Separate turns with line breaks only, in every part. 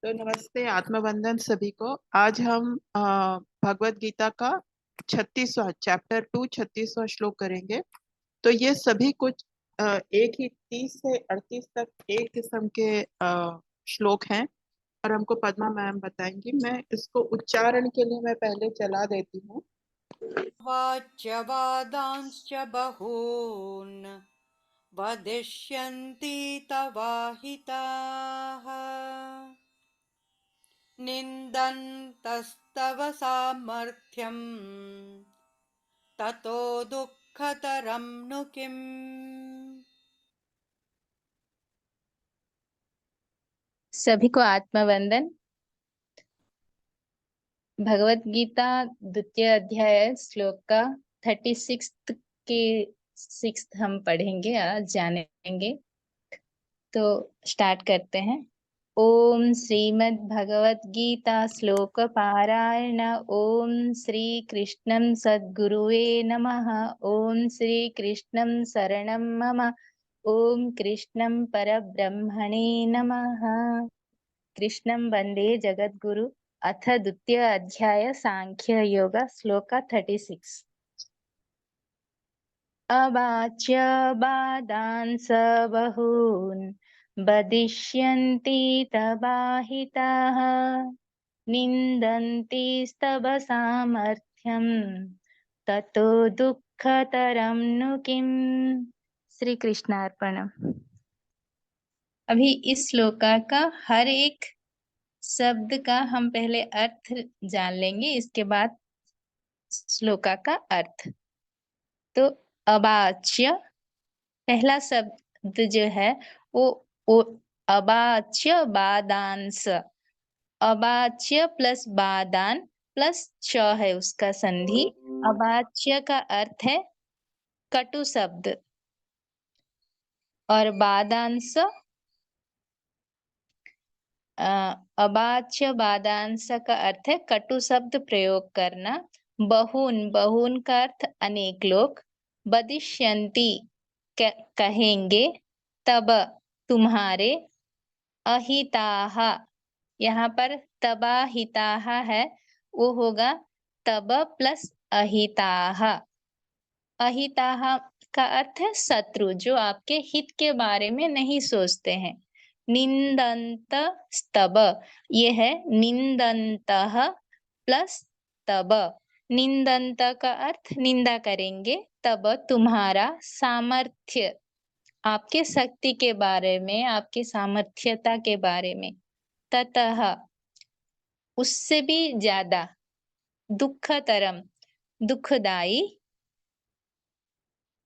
तो नमस्ते, आत्मबंधन सभी को। आज हम भगवत गीता का 36वां चैप्टर 2 36वां श्लोक करेंगे। तो ये सभी कुछ एक ही 30 से 38 तक एक किस्म के श्लोक हैं और हमको पद्मा मैम बताएंगी। मैं इसको उच्चारण के लिए मैं पहले चला देती हूँ।
वाच्यवादांश्च बहून् वदिष्यन्ति तवाहिताः निन्दन्तस्तव सामर्थ्यम् ततो दुःखतरं नु किम्।
सभी को आत्मवंदन। भगवत गीता द्वितीय अध्याय श्लोक का 36 के 6 हम पढ़ेंगे, आज जानेंगे। तो स्टार्ट करते हैं। ओम श्रीमद् भगवत गीता श्लोक पारायण। ओम श्री कृष्णं सद्गुरुवे नमः। ओम श्री कृष्णं शरणं मम। ओम कृष्णं परब्रह्मणे नमः। कृष्णं वंदे जगद्गुरु। अथ द्वितीय अध्याय सांख्य योग श्लोक 36। अवाच्य बादांस बहून् वदिष्यन्ति तवाहिताः निन्दन्ति स्तव सामर्थ्यं ततो दुःखतरं नु किम्। श्री कृष्णार्पणम्। अभी इस श्लोक का हर एक शब्द का हम पहले अर्थ जान लेंगे, इसके बाद श्लोका का अर्थ। तो अवाच्य पहला शब्द जो है वो अवाच्य बादांस। अवाच्य प्लस बादान प्लस च है उसका संधि। अवाच्य का अर्थ है कटु शब्द और बादांस अवाच्य बादांश का अर्थ है कटु शब्द प्रयोग करना। बहुन बहुन का अर्थ अनेक लोग। वदिष्यन्ति कहेंगे, तब तुम्हारे। अहिताः यहाँ पर तबाहिताः है, वो होगा तब प्लस अहिताः। अहिताः का अर्थ है शत्रु, जो आपके हित के बारे में नहीं सोचते हैं। निंदंत स्तब, ये है निंदंतः प्लस तब। निंदंत का अर्थ निंदा करेंगे, तब तुम्हारा सामर्थ्य, आपके शक्ति के बारे में, आपकी सामर्थ्यता के बारे में। ततः उससे भी ज्यादा। दुःखतरम दुखदाई।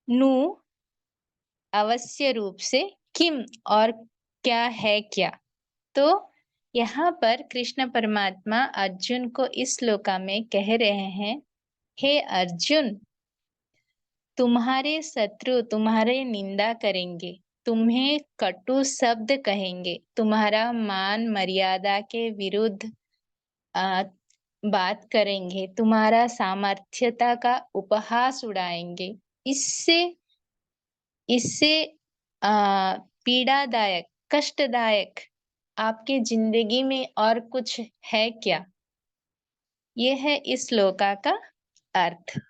नु अवश्य रूप से। किम और क्या है क्या। तो यहाँ पर कृष्ण परमात्मा अर्जुन को इस श्लोका में कह रहे हैं, हे अर्जुन, तुम्हारे शत्रु तुम्हारे निंदा करेंगे, तुम्हें कटु शब्द कहेंगे, तुम्हारा मान मर्यादा के विरुद्ध बात करेंगे, तुम्हारा सामर्थ्यता का उपहास उड़ाएंगे। इससे इससे पीड़ादायक, कष्टदायक आपके जिंदगी में और कुछ है क्या। यह है इस श्लोका का अर्थ।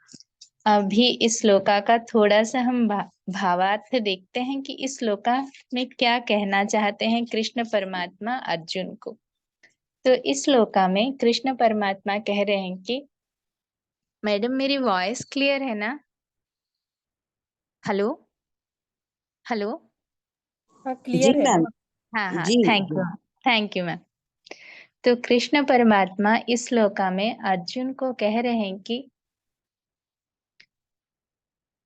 अभी इस श्लोका का थोड़ा सा हम भावार्थ देखते हैं कि इस श्लोका में क्या कहना चाहते हैं कृष्ण परमात्मा अर्जुन को। तो इस श्लोका में कृष्ण परमात्मा कह रहे हैं कि मैडम मेरी वॉइस क्लियर है ना? Hello hello.
जी
क्लियर है
मैम।
ना? हाँ,
जी
थैंक यू मैम। तो कृष्ण परमात्मा इस श्लोका में अर्जुन को कह रहे हैं कि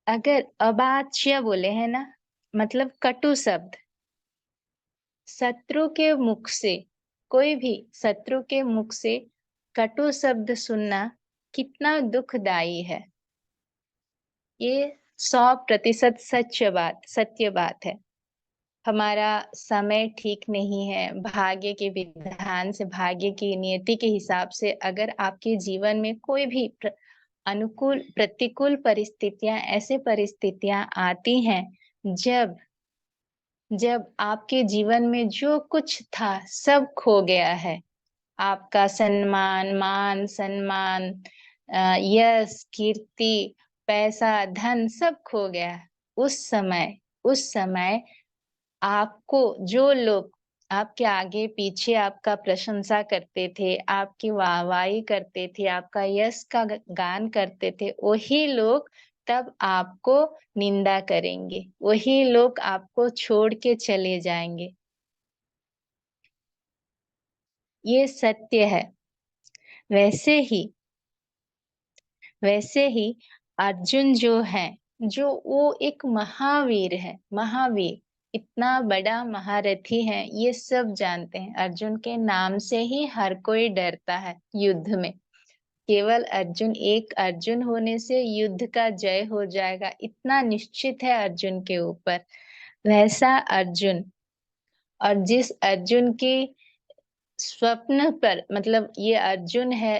अगर अवाच्य बोले हैं ना, मतलब कटु शब्द, शत्रु के मुख से, कोई भी शत्रु के मुख से कटु शब्द सुनना कितना दुखदाई है। ये 100% सत्य बात है। हमारा समय ठीक नहीं है, भाग्य के विधान से, भाग्य की नियति के हिसाब से अगर आपके जीवन में कोई भी अनुकूल प्रतिकूल परिस्थितियां, ऐसे परिस्थितियां आती हैं जब जब आपके जीवन में जो कुछ था सब खो गया है, आपका सम्मान, मान सम्मान, यश, कीर्ति, पैसा, धन सब खो गया है। उस समय आपको जो लोग आपके आगे पीछे आपका प्रशंसा करते थे, आपकी वाहवाही करते थे, आपका यश का गान करते थे, वही लोग तब आपको निंदा करेंगे, वही लोग आपको छोड़ के चले जाएंगे। ये सत्य है। वैसे ही अर्जुन जो है, जो वो एक महावीर है, महावीर, इतना बड़ा महारथी है, ये सब जानते हैं। अर्जुन के नाम से ही हर कोई डरता है युद्ध में। केवल अर्जुन, एक अर्जुन होने से युद्ध का जय हो जाएगा, इतना निश्चित है अर्जुन के ऊपर। वैसा अर्जुन, और जिस अर्जुन की स्वप्न पर, मतलब ये अर्जुन है,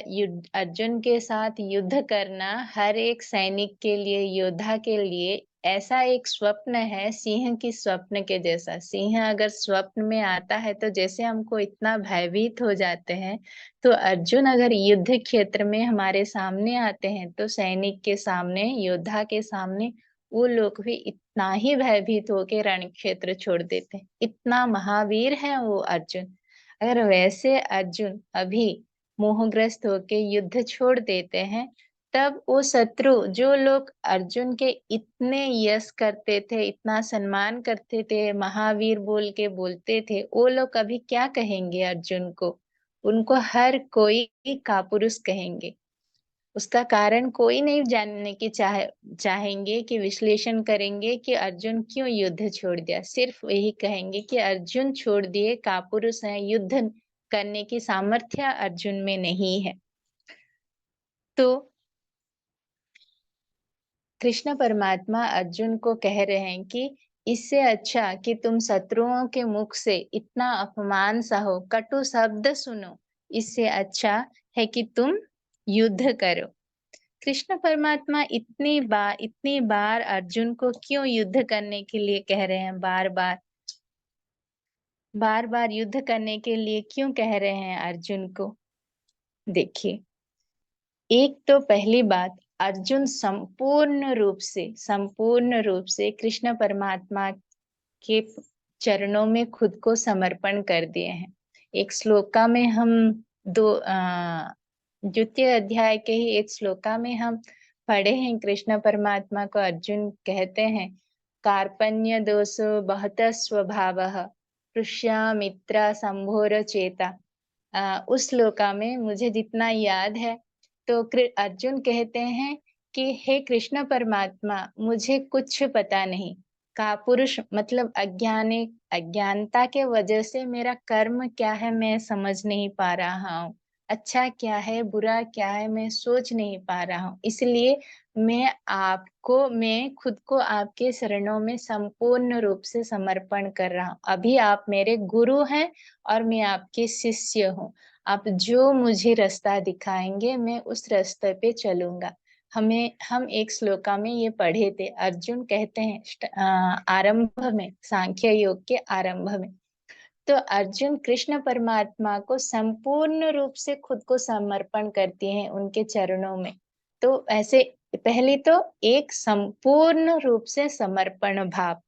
अर्जुन के साथ युद्ध करना हर एक सैनिक के लिए, योद्धा के लिए ऐसा एक स्वप्न है, सिंह की स्वप्न के जैसा। सिंह अगर स्वप्न में आता है तो जैसे हमको इतना भयभीत हो जाते हैं, तो अर्जुन अगर युद्ध क्षेत्र में हमारे सामने आते हैं तो सैनिक के सामने, योद्धा के सामने वो लोग भी इतना ही भयभीत होके रण क्षेत्र छोड़ देते हैं। इतना महावीर है वो अर्जुन। अगर वैसे अर्जुन अभी मोहग्रस्त होके युद्ध छोड़ देते हैं, तब वो शत्रु, जो लोग अर्जुन के इतने यश करते थे, इतना सम्मान करते थे, महावीर बोल के बोलते थे, वो लोग अभी क्या कहेंगे अर्जुन को? उनको हर कोई कापुरुष कहेंगे। उसका कारण कोई नहीं जानने की चाहेंगे कि विश्लेषण करेंगे कि अर्जुन क्यों युद्ध छोड़ दिया। सिर्फ यही कहेंगे कि अर्जुन छोड़ दिए, कापुरुष है, युद्ध करने की सामर्थ्य अर्जुन में नहीं है। तो कृष्ण परमात्मा अर्जुन को कह रहे हैं कि इससे अच्छा कि तुम शत्रुओं के मुख से इतना अपमान सहो, कटु शब्द सुनो, इससे अच्छा है कि तुम युद्ध करो। कृष्ण परमात्मा इतनी बार अर्जुन को क्यों युद्ध करने के लिए कह रहे हैं? बार बार युद्ध करने के लिए क्यों कह रहे हैं अर्जुन को? देखिए, एक तो पहली बात, अर्जुन संपूर्ण रूप से कृष्ण परमात्मा के चरणों में खुद को समर्पण कर दिए हैं। एक श्लोका में हम द्वितीय अध्याय के ही एक श्लोका में हम पढ़े हैं, कृष्ण परमात्मा को अर्जुन कहते हैं, कार्पण्य दोषो बहत स्वभावः पृष्यामित्र संभोर चेता। उस श्लोका में मुझे जितना याद है, तो अर्जुन कहते हैं कि हे कृष्ण परमात्मा, मुझे कुछ पता नहीं। कापुरुष मतलब अज्ञानता के वजह से मेरा कर्म क्या है मैं समझ नहीं पा रहा हूँ, अच्छा क्या है बुरा क्या है मैं सोच नहीं पा रहा हूँ। इसलिए मैं खुद को आपके शरणों में संपूर्ण रूप से समर्पण कर रहा हूँ। अभी आप मेरे गुरु हैं और मैं आपके शिष्य हूँ। आप जो मुझे रास्ता दिखाएंगे मैं उस रास्ते पे चलूंगा। हम एक श्लोका में ये पढ़े थे। अर्जुन कहते हैं आरंभ में, सांख्य योग के आरंभ में, तो अर्जुन कृष्ण परमात्मा को संपूर्ण रूप से खुद को समर्पण करते हैं उनके चरणों में। तो ऐसे पहले तो एक संपूर्ण रूप से समर्पण भाव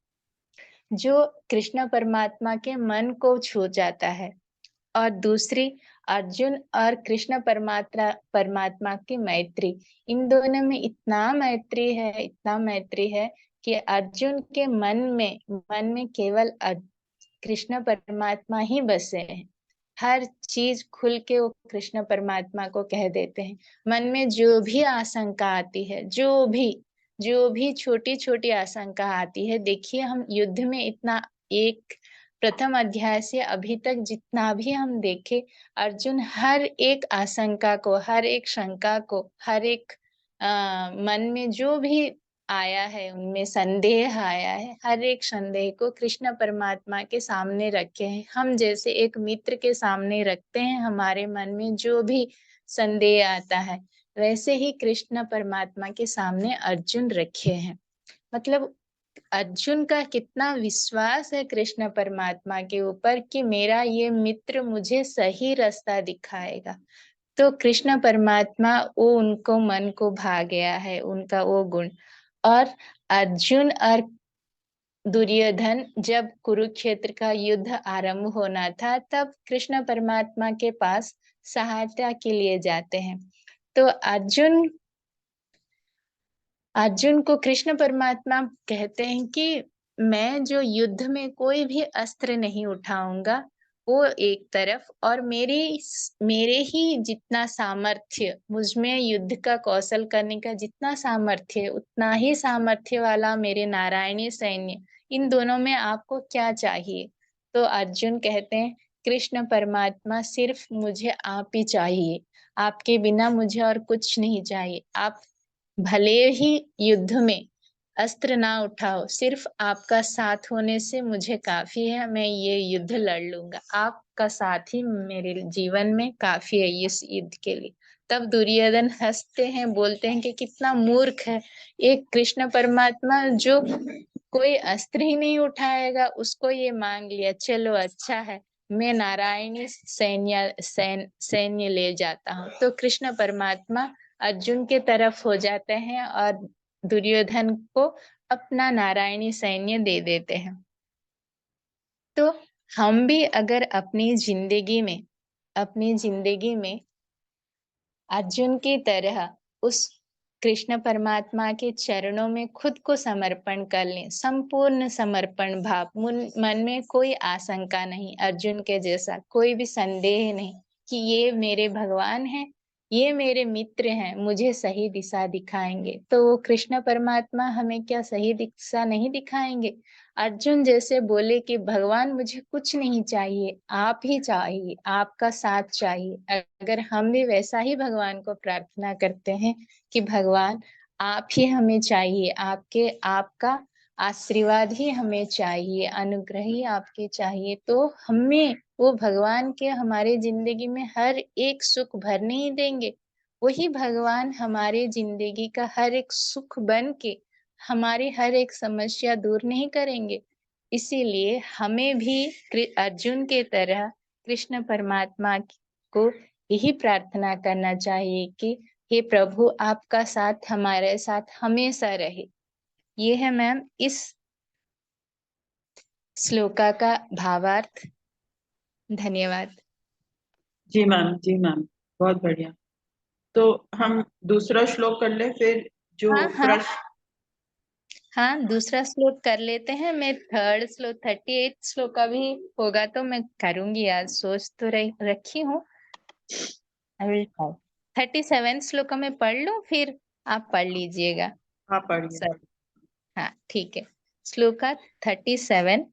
जो कृष्ण परमात्मा के मन को छू जाता है, और दूसरी अर्जुन और कृष्ण परमात्मा की मैत्री। इन दोनों में इतना मैत्री है कि अर्जुन के मन में केवल कृष्ण परमात्मा ही बसे हैं। हर चीज खुल के वो कृष्ण परमात्मा को कह देते हैं। मन में जो भी आशंका आती है, जो भी छोटी छोटी आशंका आती है, देखिए हम युद्ध में इतना, एक प्रथम अध्याय से अभी तक जितना भी हम देखे, अर्जुन हर एक आशंका को, हर एक शंका को, हर एक मन में जो भी आया है, उनमें संदेह आया है, हर एक संदेह को कृष्ण परमात्मा के सामने रखे हैं। हम जैसे एक मित्र के सामने रखते हैं हमारे मन में जो भी संदेह आता है, वैसे ही कृष्ण परमात्मा के सामने अर्जुन रखे हैं। मतलब अर्जुन का कितना विश्वास है कृष्ण परमात्मा के ऊपर कि मेरा ये मित्र मुझे सही रास्ता दिखाएगा। तो कृष्ण परमात्मा वो उनको मन को भा गया है, उनका वो गुण। और अर्जुन और दुर्योधन जब कुरुक्षेत्र का युद्ध आरंभ होना था, तब कृष्ण परमात्मा के पास सहायता के लिए जाते हैं। तो अर्जुन को कृष्ण परमात्मा कहते हैं कि मैं जो युद्ध में कोई भी अस्त्र नहीं उठाऊंगा, वो एक तरफ, और मेरे ही जितना सामर्थ्य, मुझ में युद्ध का कौशल करने का जितना सामर्थ्य है, उतना ही सामर्थ्य वाला मेरे नारायणी सैन्य। इन दोनों में आपको क्या चाहिए? तो अर्जुन कहते हैं कृष्ण परमात्मा, सिर्फ मुझे आप ही चाहिए, आपके बिना मुझे और कुछ नहीं चाहिए। आप भले ही युद्ध में अस्त्र ना उठाओ, सिर्फ आपका साथ होने से मुझे काफी है, मैं ये युद्ध लड़ लूंगा। आपका साथ ही मेरे जीवन में काफी है इस युद्ध के लिए। तब दुर्योधन हंसते हैं, बोलते हैं कि कितना मूर्ख है एक कृष्ण परमात्मा जो कोई अस्त्र ही नहीं उठाएगा, उसको ये मांग लिया। चलो अच्छा है, मैं नारायणी सैन्य ले जाता हूँ। तो कृष्ण परमात्मा अर्जुन के तरफ हो जाते हैं और दुर्योधन को अपना नारायणी सैन्य दे देते हैं। तो हम भी अगर अपनी जिंदगी में अर्जुन की तरह उस कृष्ण परमात्मा के चरणों में खुद को समर्पण कर लें, संपूर्ण समर्पण भाव, मन में कोई आशंका नहीं, अर्जुन के जैसा कोई भी संदेह नहीं कि ये मेरे भगवान हैं, ये मेरे मित्र हैं, मुझे सही दिशा दिखाएंगे। तो वो कृष्ण परमात्मा हमें क्या सही दिशा नहीं दिखाएंगे? अर्जुन जैसे बोले कि भगवान मुझे कुछ नहीं चाहिए, आप ही चाहिए, आपका साथ चाहिए। अगर हम भी वैसा ही भगवान को प्रार्थना करते हैं कि भगवान आप ही हमें चाहिए, आपका आशीर्वाद ही हमें चाहिए, अनुग्रह ही आपके चाहिए, तो हमें वो भगवान के हमारे जिंदगी में हर एक सुख भरने ही देंगे। वही भगवान हमारे जिंदगी का हर एक सुख बन के हमारी हर एक समस्या दूर नहीं करेंगे। इसीलिए हमें भी अर्जुन के तरह कृष्ण परमात्मा को यही प्रार्थना करना चाहिए कि हे प्रभु, आपका साथ हमारे साथ हमेशा रहे। ये है मैम इस श्लोका का भावार्थ। धन्यवाद।
जी मैम, जी मैम, बहुत बढ़िया। तो हम दूसरा श्लोक कर ले, फिर जो
हाँ, दूसरा श्लोक कर लेते हैं। मैं थर्ड श्लोक 38 श्लोक का भी होगा तो मैं करूंगी, आज सोच तो रखी हूँ। 37 श्लोक का मैं पढ़ लूं, फिर आप पढ़ लीजिएगा।
हाँ, पढ़िए।
सर, हाँ ठीक है। श्लोका 37।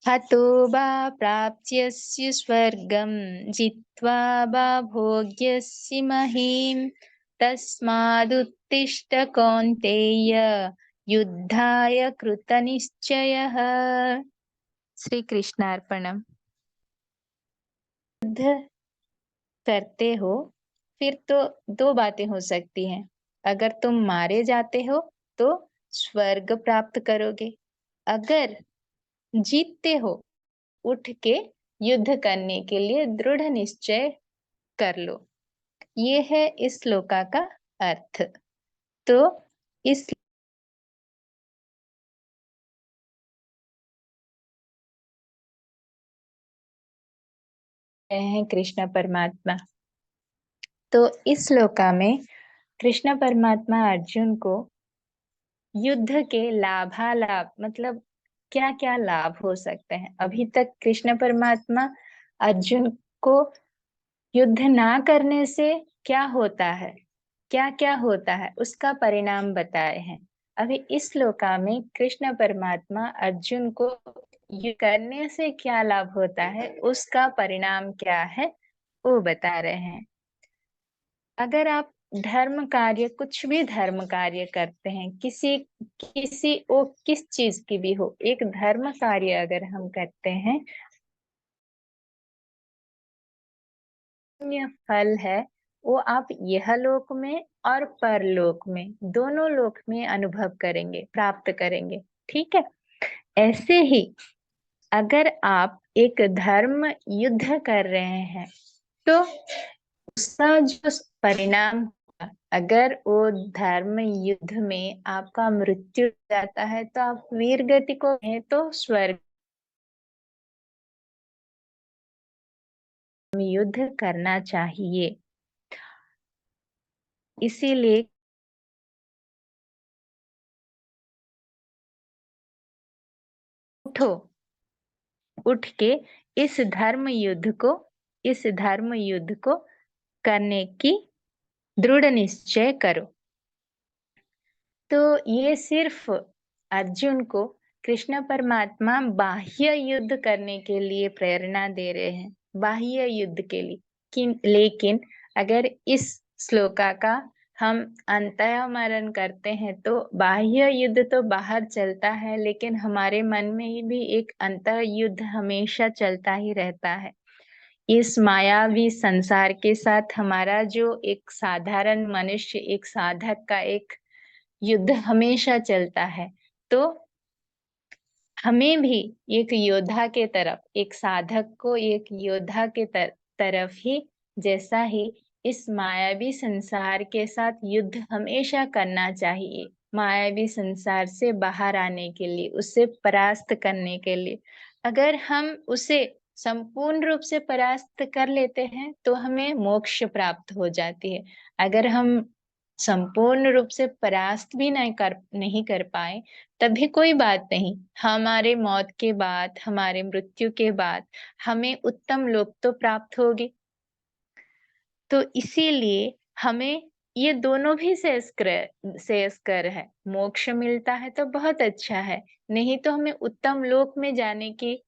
हतो वा प्राप्स्यसि स्वर्गं जित्वा वा भोग्यसि महीम् तस्मादुत्तिष्ठ कौन्तेय युद्धाय कृतनिश्चयः। श्री कृष्णार्पणम्। युद्ध करते हो फिर तो दो बातें हो सकती हैं। अगर तुम मारे जाते हो तो स्वर्ग प्राप्त करोगे, अगर जीतते हो उठ के युद्ध करने के लिए दृढ़ निश्चय कर लो। ये है इस श्लोका का अर्थ। तो इस हैं कृष्ण परमात्मा। तो इस श्लोका में कृष्ण परमात्मा अर्जुन को युद्ध के लाभालाभ, मतलब क्या क्या लाभ हो सकते हैं, अभी तक कृष्ण परमात्मा अर्जुन को युद्ध ना करने से क्या होता है, क्या क्या होता है, उसका परिणाम बताए हैं। अभी इस श्लोका में कृष्ण परमात्मा अर्जुन को युद्ध करने से क्या लाभ होता है, उसका परिणाम क्या है, वो बता रहे हैं। अगर आप धर्म कार्य, कुछ भी धर्म कार्य करते हैं, किसी वो किस चीज की भी हो, एक धर्म कार्य अगर हम करते हैं, पुण्य फल है वो आप यह लोक में और परलोक में, दोनों लोक में अनुभव करेंगे, प्राप्त करेंगे। ठीक है। ऐसे ही अगर आप एक धर्म युद्ध कर रहे हैं तो उसका जो परिणाम होगा, अगर वो धर्म युद्ध में आपका मृत्यु हो जाता है तो आप वीर गति को है तो स्वर्ग युद्ध करना चाहिए। इसीलिए उठो, उठ के इस धर्म युद्ध को करने की दृढ़ निश्चय करो। तो ये सिर्फ अर्जुन को कृष्ण परमात्मा बाह्य युद्ध करने के लिए प्रेरणा दे रहे हैं, बाह्य युद्ध के लिए। लेकिन अगर इस श्लोका का हम अंतःमरण करते हैं तो बाह्य युद्ध तो बाहर चलता है, लेकिन हमारे मन में भी एक अंतः युद्ध हमेशा चलता ही रहता है। इस मायावी संसार के साथ हमारा जो एक साधारण मनुष्य, एक साधक का एक युद्ध हमेशा चलता है। तो हमें भी एक योद्धा के तरफ, एक साधक को एक योद्धा के तरफ ही, जैसा ही इस मायावी संसार के साथ युद्ध हमेशा करना चाहिए, मायावी संसार से बाहर आने के लिए, उसे परास्त करने के लिए। अगर हम उसे संपूर्ण रूप से परास्त कर लेते हैं तो हमें मोक्ष प्राप्त हो जाती है। अगर हम संपूर्ण रूप से परास्त भी नहीं कर पाए तभी कोई बात नहीं, हमारे मौत के बाद, हमारे मृत्यु के बाद हमें उत्तम लोक तो प्राप्त होगी। तो इसीलिए हमें ये दोनों भी श्रेयस्कर है। मोक्ष मिलता है तो बहुत अच्छा है, नहीं तो हमें उत्तम लोक में जाने की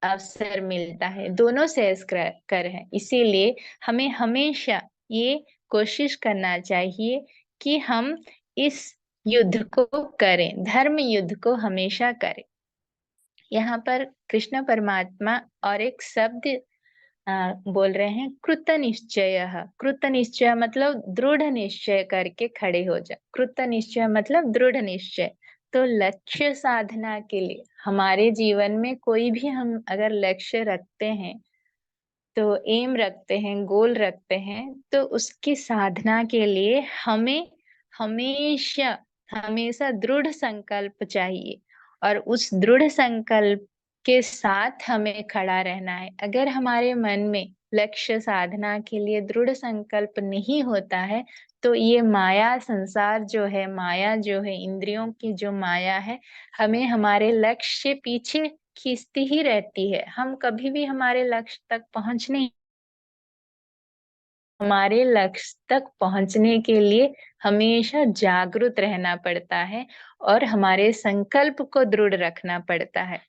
अवसर मिलता है। दोनों श्रेयस्कर है। इसीलिए हमें हमेशा ये कोशिश करना चाहिए कि हम इस युद्ध को करें, धर्म युद्ध को हमेशा करें। यहाँ पर कृष्ण परमात्मा और एक शब्द बोल रहे हैं, कृत निश्चय। कृत निश्चय मतलब दृढ़ निश्चय करके खड़े हो जा। कृत निश्चय मतलब दृढ़ निश्चय। तो लक्ष्य साधना के लिए हमारे जीवन में कोई भी हम अगर लक्ष्य रखते हैं, तो एम रखते हैं, गोल रखते हैं, तो उसकी साधना के लिए हमें हमेशा हमेशा दृढ़ संकल्प चाहिए और उस दृढ़ संकल्प के साथ हमें खड़ा रहना है। अगर हमारे मन में लक्ष्य साधना के लिए दृढ़ संकल्प नहीं होता है तो ये माया संसार जो है, माया जो है, इंद्रियों की जो माया है, हमें हमारे लक्ष्य से पीछे खींचती ही रहती है। हम कभी भी हमारे लक्ष्य तक पहुंच नहीं, हमारे लक्ष्य तक पहुंचने के लिए हमेशा जागरूक रहना पड़ता है और हमारे संकल्प को दृढ़ रखना पड़ता है।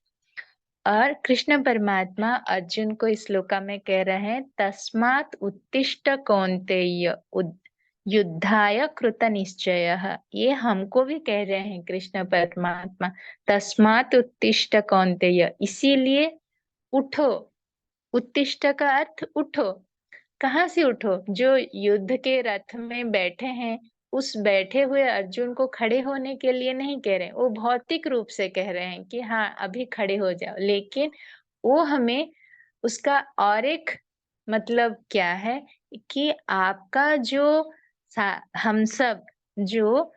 और कृष्ण परमात्मा अर्जुन को इस श्लोका में कह रहे हैं, तस्मात् उत्तिष्ठ कौन्तेय युद्धाय कृत निश्चय। ये हमको भी कह रहे हैं कृष्ण परमात्मा, तस्मात् उत्तिष्ठ कौन्तेय, इसीलिए उठो। उत्तिष्ठ का अर्थ उठो। कहाँ से उठो? जो युद्ध के रथ में बैठे हैं, उस बैठे हुए अर्जुन को खड़े होने के लिए नहीं कह रहे, वो भौतिक रूप से कह रहे हैं कि हाँ अभी खड़े हो जाओ, लेकिन वो हमें उसका और एक मतलब क्या है कि आपका जो हम सब जो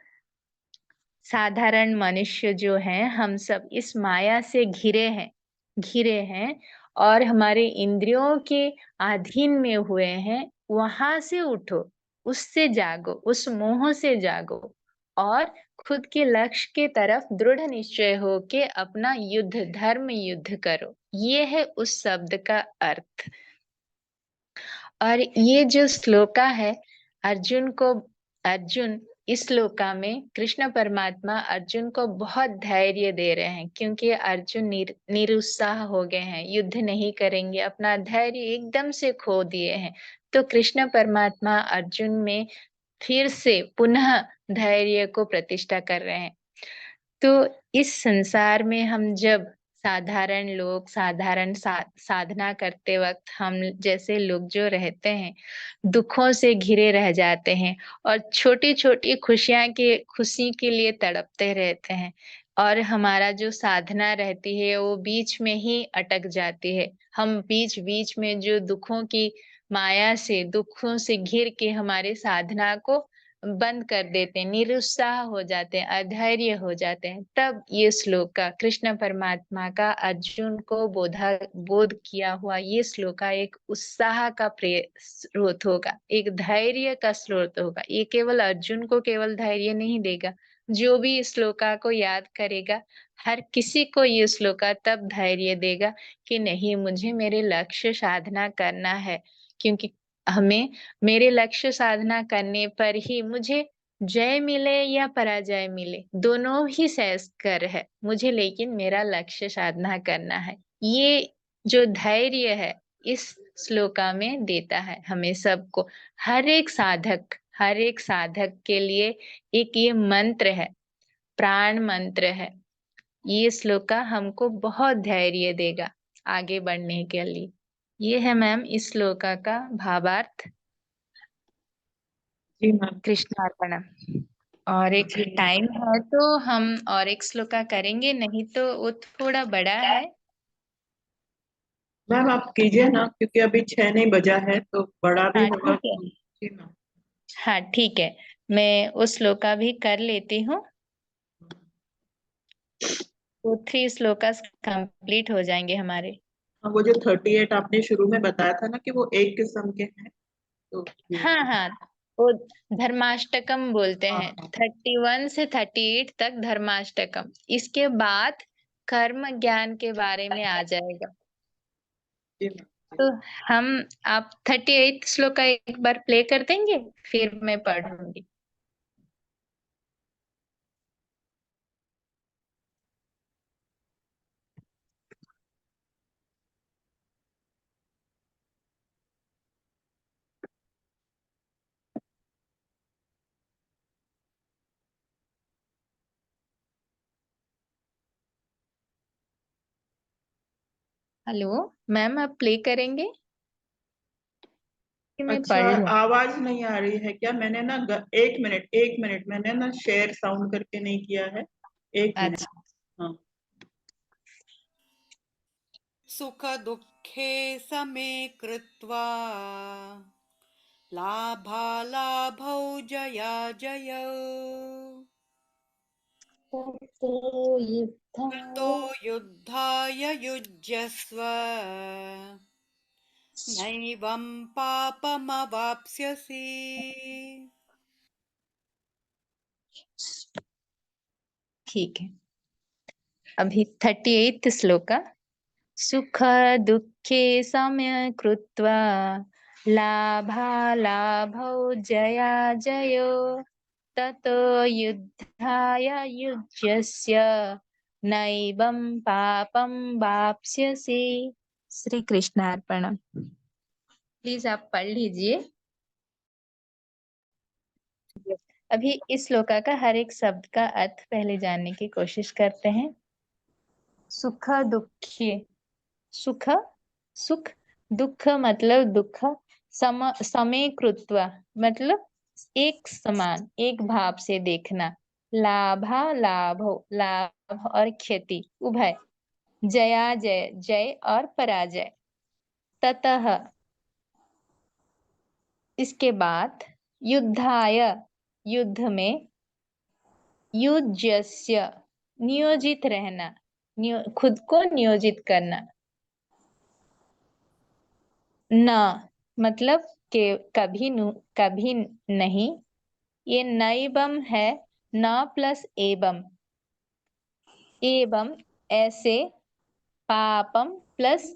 साधारण मनुष्य जो हैं, हम सब इस माया से घिरे हैं और हमारे इंद्रियों के अधीन में हुए हैं। वहां से उठो, उससे जागो, उस मोह से जागो और खुद के लक्ष्य के तरफ दृढ़ निश्चय हो के अपना युद्ध, धर्म युद्ध करो। ये है उस शब्द का अर्थ। और ये जो श्लोका है, अर्जुन इस श्लोका में कृष्ण परमात्मा अर्जुन को बहुत धैर्य दे रहे हैं, क्योंकि अर्जुन निरुत्साह हो गए हैं, युद्ध नहीं करेंगे, अपना धैर्य एकदम से खो दिए हैं। तो कृष्ण परमात्मा अर्जुन में फिर से पुनः धैर्य को प्रतिष्ठा कर रहे हैं। तो इस संसार में हम जब साधारण लोग साधारण साधना करते वक्त हम जैसे लोग जो रहते हैं दुखों से घिरे रह जाते हैं और छोटी छोटी खुशी के लिए तड़पते रहते हैं और हमारा जो साधना रहती है वो बीच में ही अटक जाती है। हम बीच बीच में जो दुखों की माया से दुखों से घिर के हमारे साधना को बंद कर देते हैं, निरुत्साह हो जाते हैं, अधैर्य हो जाते हैं। तब ये श्लोक का कृष्ण परमात्मा का अर्जुन को बोध किया हुआ ये श्लोक का एक उत्साह का स्रोत होगा, एक धैर्य का स्रोत होगा। ये केवल अर्जुन को केवल धैर्य नहीं देगा, जो भी इस श्लोका को याद करेगा हर किसी को ये श्लोका तब धैर्य देगा कि नहीं, मुझे मेरे लक्ष्य साधना करना है, क्योंकि हमें मेरे लक्ष्य साधना करने पर ही मुझे जय मिले या पराजय मिले दोनों ही सहस्कर है मुझे, लेकिन मेरा लक्ष्य साधना करना है। ये जो धैर्य है इस श्लोका में देता है हमें सबको। हर एक साधक के लिए एक ये मंत्र है, प्राण मंत्र है। ये श्लोका हमको बहुत धैर्य देगा आगे बढ़ने के लिए। ये है मैम इस श्लोका का भावार्थ।
जी मैम।
कृष्णार्पणम। और एक
जी
टाइम है तो हम और एक श्लोका करेंगे, नहीं तो वो थोड़ा बड़ा है।
मैम, आप कीजिए ना, क्योंकि अभी 6 नहीं बजा है तो बड़ा भी
हाँ
होगा।
ठीक है।
जी मैम।
हाँ ठीक है, मैं उस श्लोका भी कर लेती हूँ तो 3 श्लोकास कंप्लीट हो जाएंगे हमारे।
हाँ, वो जो 38 आपने शुरू में बताया था ना कि वो एक किस्म के हैं, तो
हाँ हाँ, वो धर्माष्टकम बोलते
हाँ
हैं।
हाँ
31 से 38 तक धर्माष्टकम, इसके बाद कर्म ज्ञान के बारे में आ जाएगा।
जी मैम।
तो हम आप 38 श्लोक का एक बार प्ले कर देंगे, फिर मैं पढ़ूंगी। हेलो मैम, आप प्ले करेंगे कि मैं
अच्छा,
पढ़ लूं?
आवाज नहीं आ रही है क्या? मैंने ना 1 मिनट मैंने ना शेयर साउंड करके नहीं किया है। 1 मिनट।
अच्छा।
हाँ।
सुख दुःखे समे कृत्वा लाभालाभौ जयाजयौ ततो युद्धाय युज्यस्व नैवं पापमवाप्स्यसि।
ठीक है, अभी 38 श्लोक। सुख दुःखे समय कृत्वा लाभालाभौ जया जयो ततो युद्धाय युज्यस्य नैवं पापं वाप्स्यसि। श्री कृष्णार्पणम। प्लीज आप पढ़ लीजिए। अभी इस श्लोका का हर एक शब्द का अर्थ पहले जानने की कोशिश करते हैं। सुख दुःखे, सुख सुख, दुख मतलब दुख, समय कृत्वा मतलब एक समान एक भाव से देखना, लाभा लाभो लाभ और क्षति उभय, जया जय जय और पराजय, ततः इसके बाद युद्धाय युद्ध में, युज्यस्य नियोजित रहना, खुद को नियोजित करना, न मतलब के कभी नहीं, ये नैवम है, न प्लस एवं, एवं ऐसे, पापम प्लस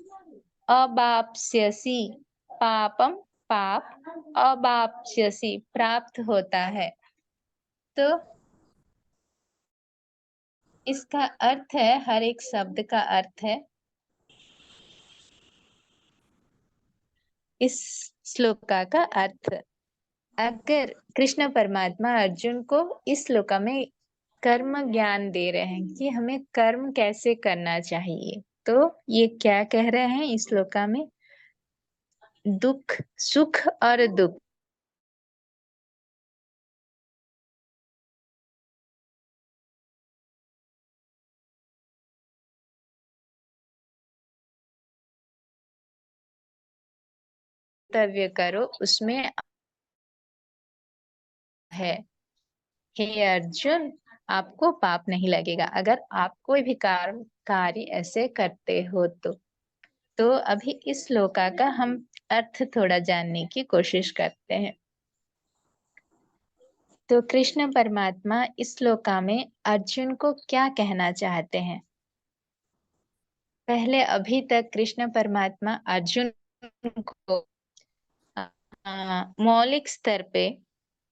अवाप्स्यसि, पापम पाप, अवाप्स्यसि प्राप्त होता है। तो इसका अर्थ है, हर एक शब्द का अर्थ है इस श्लोका का अर्थ। अगर कृष्ण परमात्मा अर्जुन को इस श्लोका में कर्म ज्ञान दे रहे हैं कि हमें कर्म कैसे करना चाहिए। तो ये क्या कह रहे हैं इस श्लोका में? दुख, सुख और दुख कर्तव्य करो, उसमें है। हे अर्जुन, आपको पाप नहीं लगेगा अगर आप कोई भी कार्य ऐसे करते हो तो अभी इस श्लोका का हम अर्थ थोड़ा जानने की कोशिश करते हैं। तो कृष्ण परमात्मा इस श्लोका में अर्जुन को क्या कहना चाहते हैं? पहले अभी तक कृष्ण परमात्मा अर्जुन को मौलिक स्तर पे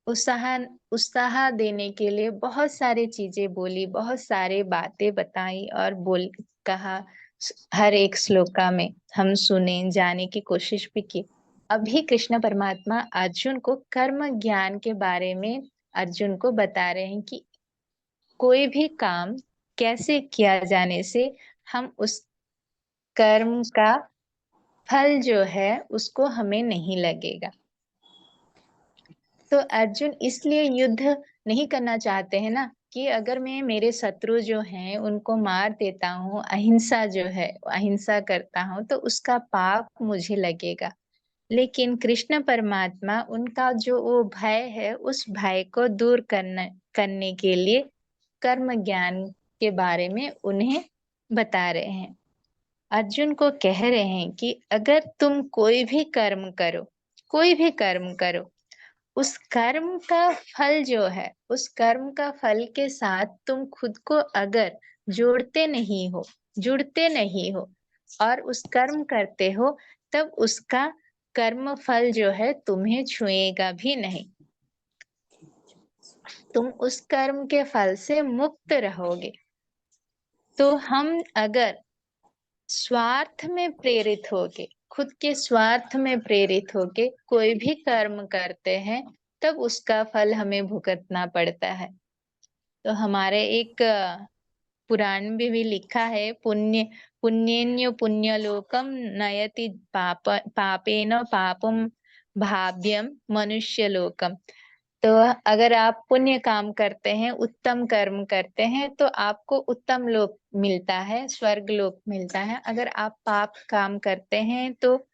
उत्साह उत्साह देने के लिए बहुत सारी चीजें बोली, बहुत सारे बातें बताई और कहा। हर एक श्लोका में हम सुने, जाने की कोशिश भी की। अभी कृष्ण परमात्मा अर्जुन को कर्म ज्ञान के बारे में अर्जुन को बता रहे हैं कि कोई भी काम कैसे किया जाने से हम उस कर्म का फल जो है उसको हमें नहीं लगेगा। तो अर्जुन इसलिए युद्ध नहीं करना चाहते हैं ना, कि अगर मैं मेरे शत्रु जो हैं उनको मार देता हूँ, अहिंसा जो है अहिंसा करता हूँ तो उसका पाप मुझे लगेगा। लेकिन कृष्ण परमात्मा उनका जो वो भय है उस भय को दूर करने के लिए कर्म ज्ञान के बारे में उन्हें बता रहे हैं। अर्जुन को कह रहे हैं कि अगर तुम कोई भी कर्म करो, कोई भी कर्म करो, उस कर्म का फल जो है, उस कर्म का फल के साथ तुम खुद को अगर जुड़ते नहीं हो और उस कर्म करते हो, तब उसका कर्म फल जो है तुम्हें छुएगा भी नहीं। तुम उस कर्म के फल से मुक्त रहोगे। तो हम अगर स्वार्थ में प्रेरित होके, खुद के स्वार्थ में प्रेरित होके कोई भी कर्म करते हैं, तब उसका फल हमें भुगतना पड़ता है। तो हमारे एक पुराण में भी लिखा है, पुण्येन्यो पुण्यलोकम नयति पापेन पापम भाव्यम मनुष्य लोकम। तो अगर आप पुण्य काम करते हैं, उत्तम कर्म करते हैं, तो आपको उत्तम लोक मिलता है, स्वर्ग लोक मिलता है। अगर आप पाप काम करते हैं, तो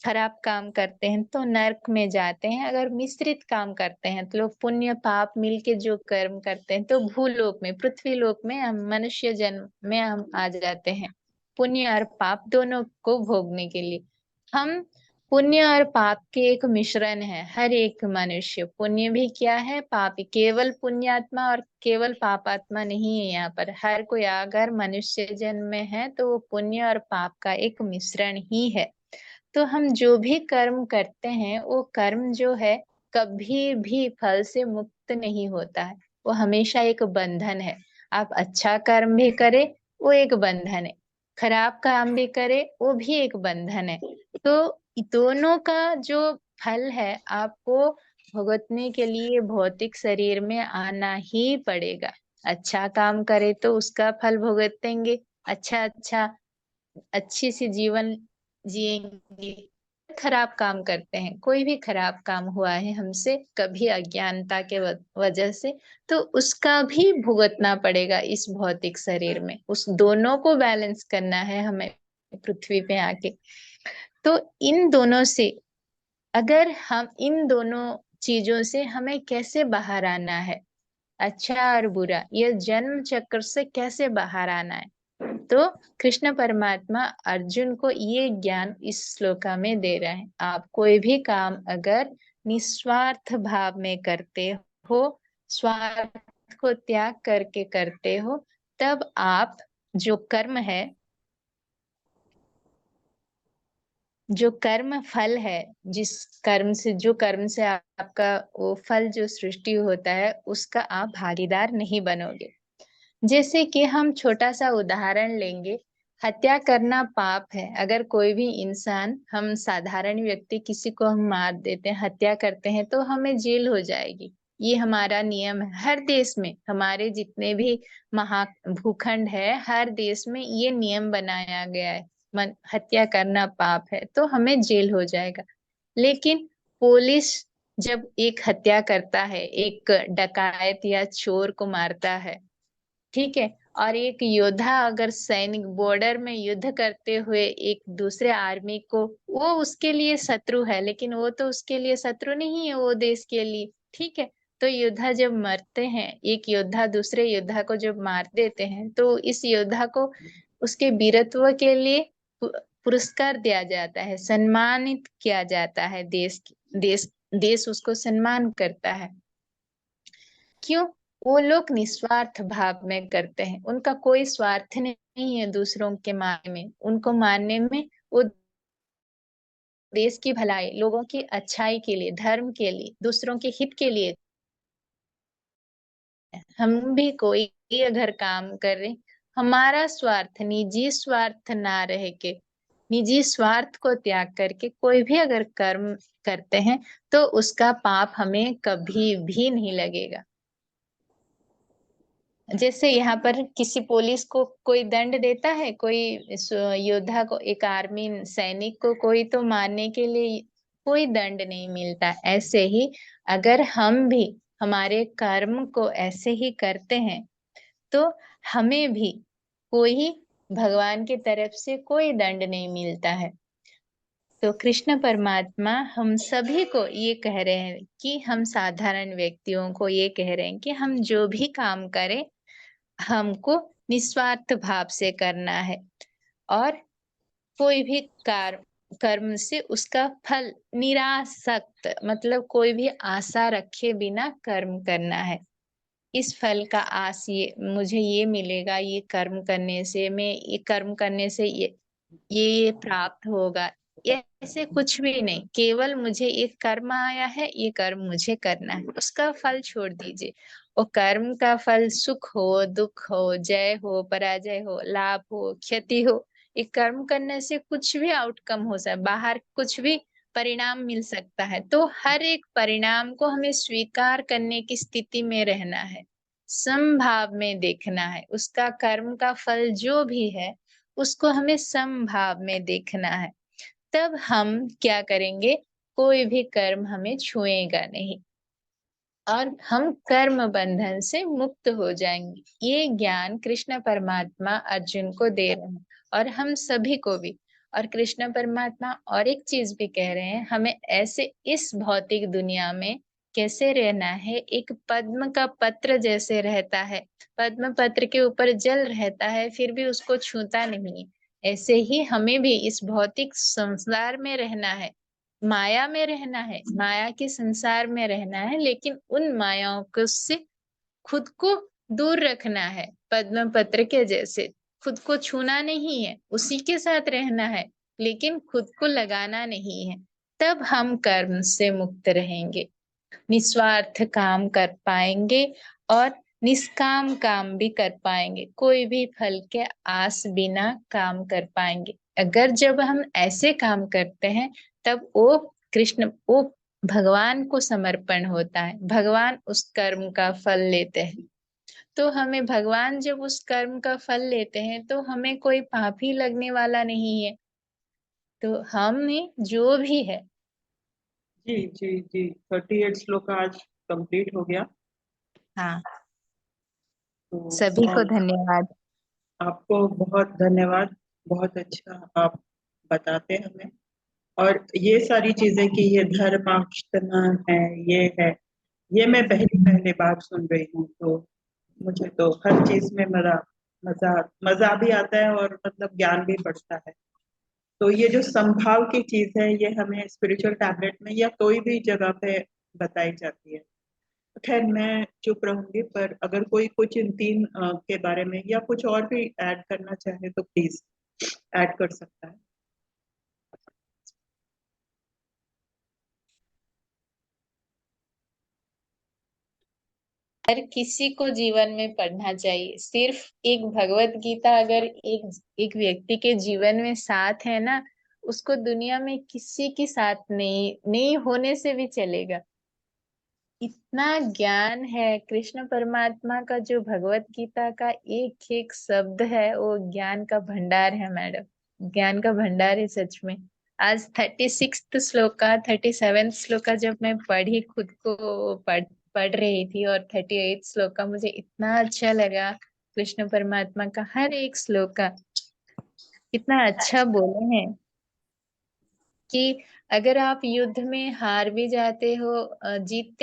खराब काम करते हैं तो नरक में जाते हैं। अगर मिश्रित काम करते हैं तो लोग पुण्य पाप मिलके जो कर्म करते हैं तो भूलोक में, पृथ्वी लोक में, हम मनुष्य जन्म में हम आ जाते हैं, पुण्य और पाप दोनों को भोगने के लिए। हम पुण्य और पाप के एक मिश्रण है। हर एक मनुष्य पुण्य भी किया है, पाप, केवल पुण्यात्मा और केवल पापात्मा नहीं है यहाँ पर। हर कोई अगर मनुष्य जन्म में है तो वो पुण्य और पाप का एक मिश्रण ही है। तो हम जो भी कर्म करते हैं वो कर्म जो है कभी भी फल से मुक्त नहीं होता है, वो हमेशा एक बंधन है। आप अच्छा कर्म भी करें वो एक बंधन है, खराब काम भी करे वो भी एक बंधन है। तो दोनों का जो फल है आपको भुगतने के लिए भौतिक शरीर में आना ही पड़ेगा। अच्छा काम करे तो उसका फल भुगतेंगे, अच्छी सी जीवन जिएंगे। खराब काम करते हैं, कोई भी खराब काम हुआ है हमसे कभी अज्ञानता के वजह से, तो उसका भी भुगतना पड़ेगा इस भौतिक शरीर में। उस दोनों को बैलेंस करना है हमें पृथ्वी पे आके। तो इन दोनों से, अगर हम इन दोनों चीजों से हमें कैसे बाहर आना है, अच्छा और बुरा, यह जन्म चक्र से कैसे बाहर आना है, तो कृष्ण परमात्मा अर्जुन को ये ज्ञान इस श्लोका में दे रहे हैं। आप कोई भी काम अगर निस्वार्थ भाव में करते हो, स्वार्थ को त्याग करके करते हो, तब आप जो कर्म है, जो कर्म फल है, जो कर्म से आपका वो फल जो सृष्टि होता है उसका आप भागीदार नहीं बनोगे। जैसे कि हम छोटा सा उदाहरण लेंगे, हत्या करना पाप है। अगर कोई भी इंसान, हम साधारण व्यक्ति किसी को हम मार देते हैं, हत्या करते हैं, तो हमें जेल हो जाएगी। ये हमारा नियम है हर देश में। हमारे जितने भी महा भूखंड है, हर देश में ये नियम बनाया गया है। हत्या करना पाप है तो हमें जेल हो जाएगा। लेकिन पुलिस जब एक हत्या करता है, एक डकायत या चोर को मारता है, ठीक है, और एक योद्धा अगर सैनिक बॉर्डर में युद्ध करते हुए एक दूसरे आर्मी को, वो उसके लिए शत्रु है, लेकिन वो तो उसके लिए शत्रु नहीं है, वो देश के लिए, ठीक है। तो योद्धा जब मरते हैं, एक योद्धा दूसरे योद्धा को जब मार देते हैं, तो इस योद्धा को उसके वीरत्व के लिए पुरस्कार दिया जाता है, सम्मानित किया जाता है। देश देश उसको सम्मान करता है। क्यों? वो लोग निस्वार्थ भाव में करते हैं, उनका कोई स्वार्थ नहीं है दूसरों के मारने में, उनको मारने में वो देश की भलाई, लोगों की अच्छाई के लिए, धर्म के लिए, दूसरों के हित के लिए। हम भी कोई अगर काम कर रहे, हमारा स्वार्थ, निजी स्वार्थ ना रह के, निजी स्वार्थ को त्याग करके कोई भी अगर कर्म करते हैं तो उसका पाप हमें कभी भी नहीं लगेगा। जैसे यहाँ पर किसी पुलिस को कोई दंड देता है, कोई योद्धा को, एक आर्मी सैनिक को कोई तो मारने के लिए कोई दंड नहीं मिलता। ऐसे ही अगर हम भी हमारे कर्म को ऐसे ही करते हैं तो हमें भी कोई भगवान की तरफ से कोई दंड नहीं मिलता है। तो कृष्ण परमात्मा हम सभी को ये कह रहे हैं कि हम साधारण व्यक्तियों को ये कह रहे हैं कि हम जो भी काम करें हमको निस्वार्थ भाव से करना है, और कोई भी कर्म से उसका फल निरासक्त, मतलब कोई भी आशा रखे बिना कर्म करना है। इस फल का आस, ये मुझे ये मिलेगा, ये कर्म करने से, मैं ये कर्म करने से ये प्राप्त होगा, ये ऐसे कुछ भी नहीं। केवल मुझे एक कर्म आया है, ये कर्म मुझे करना है, उसका फल छोड़ दीजिए। और कर्म का फल सुख हो, दुख हो, जय हो, पराजय हो, लाभ हो, क्षति हो, ये कर्म करने से कुछ भी आउटकम हो सकता है, बाहर कुछ भी परिणाम मिल सकता है। तो हर एक परिणाम को हमें स्वीकार करने की स्थिति में रहना है, समभाव में देखना है। उसका कर्म का फल जो भी है उसको हमें समभाव में देखना है। तब हम क्या करेंगे, कोई भी कर्म हमें छुएगा नहीं और हम कर्म बंधन से मुक्त हो जाएंगे। ये ज्ञान कृष्ण परमात्मा अर्जुन को दे रहे हैं और हम सभी को भी। और कृष्ण परमात्मा और एक चीज भी कह रहे हैं, हमें ऐसे इस भौतिक दुनिया में कैसे रहना है, एक पद्म का पत्र जैसे रहता है, पद्म पत्र के ऊपर जल रहता है फिर भी उसको छूता नहीं, ऐसे ही हमें भी इस भौतिक संसार में रहना है, माया में रहना है, माया के संसार में रहना है, लेकिन उन मायाओं को से खुद को दूर रखना है। पद्म पत्र के जैसे खुद को छूना नहीं है, उसी के साथ रहना है, लेकिन खुद को लगाना नहीं है। तब हम कर्म से मुक्त रहेंगे, निस्वार्थ काम कर पाएंगे और निष्काम काम भी कर पाएंगे, कोई भी फल के आस बिना काम कर पाएंगे। अगर जब हम ऐसे काम करते हैं तब वो भगवान को समर्पण होता है, भगवान उस कर्म का फल लेते हैं। तो हमें भगवान जब उस कर्म का फल लेते हैं तो हमें कोई पाप ही लगने वाला नहीं है। तो हमें जो भी है,
जी जी जी, 38 श्लोक आज कंप्लीट हो गया।
हाँ,
तो
सभी को धन्यवाद।
आपको बहुत धन्यवाद, बहुत अच्छा आप बताते हैं हमें। और ये सारी चीजें कि ये धर्माष्टमा है, ये मैं पहली बार सुन रही हूँ। तो मुझे तो हर चीज में मजा मजा मजा भी आता है और मतलब ज्ञान भी बढ़ता है। तो ये जो संभाव की चीज है ये हमें स्पिरिचुअल टैबलेट में या कोई भी जगह पे बताई जाती है। खैर मैं चुप रहूंगी, पर अगर कोई कुछ इन तीन के बारे में या कुछ और भी ऐड करना चाहे तो प्लीज ऐड कर सकता है।
हर किसी को जीवन में पढ़ना चाहिए। सिर्फ एक भगवत गीता अगर एक व्यक्ति के जीवन में साथ है ना, उसको दुनिया में किसी के साथ नहीं नहीं होने से भी चलेगा। इतना ज्ञान है कृष्ण परमात्मा का, जो भगवत गीता का एक एक शब्द है वो ज्ञान का भंडार है मैडम, ज्ञान का भंडार है सच में। आज 36th श्लोका 37th श्लोका जब मैं पढ़ी, खुद को पढ़ रही थी, और 38th श्लोका मुझे इतना अच्छा लगा। कृष्ण परमात्मा का हर एक श्लोका कितना अच्छा बोले हैं कि अगर आप युद्ध में हार भी जाते हो, जीतते